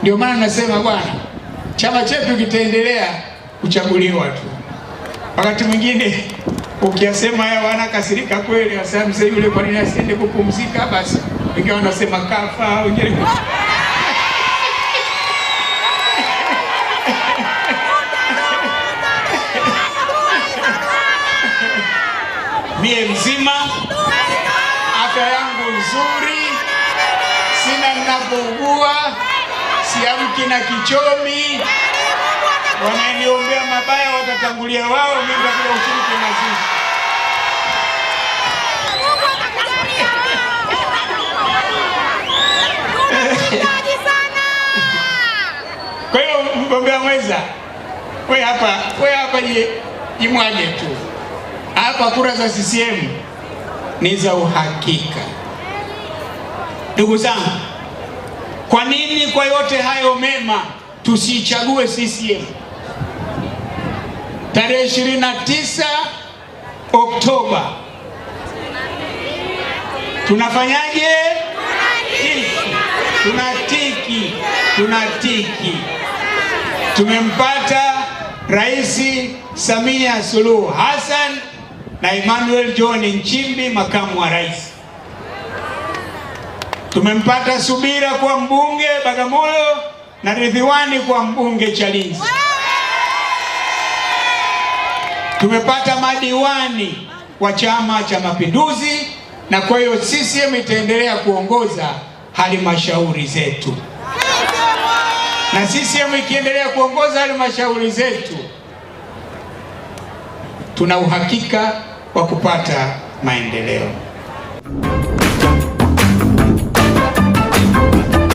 Ndio maana nasema bwana, chama chetu kitaendelea kuchaguliwa tu. Wakati mwingine ukiyasema haya wanakasirika kweli, wasema mzee yule kwa nini asiende kupumzika? Basi wengine wanasema kafa, wengine mie mzima, afya yangu nzuri, sina ninapougua, siamki na kichomi. Wananiombea mabaya watatangulia wao, mimi nitakuja ushiriki mazishi. Kwa hiyo mgombea mwenza, wewe hapa jimwaje tu. Hapa kura za CCM ni za uhakika. Ndugu zangu, kwa nini kwa yote hayo mema tusichague CCM? Tarehe 29 Oktoba tunafanyaje? Tunatiki. Tumempata Rais Samia Suluhu Hassan na Emmanuel John Nchimbi makamu wa rais. Tumempata Subira kwa mbunge Bagamoyo na Ridhiwani kwa mbunge Chalinze. Tumepata madiwani wa Chama cha Mapinduzi, na kwa hiyo CCM itaendelea kuongoza halmashauri zetu. Na CCM ikiendelea kuongoza halmashauri zetu, tuna uhakika wa kupata maendeleo.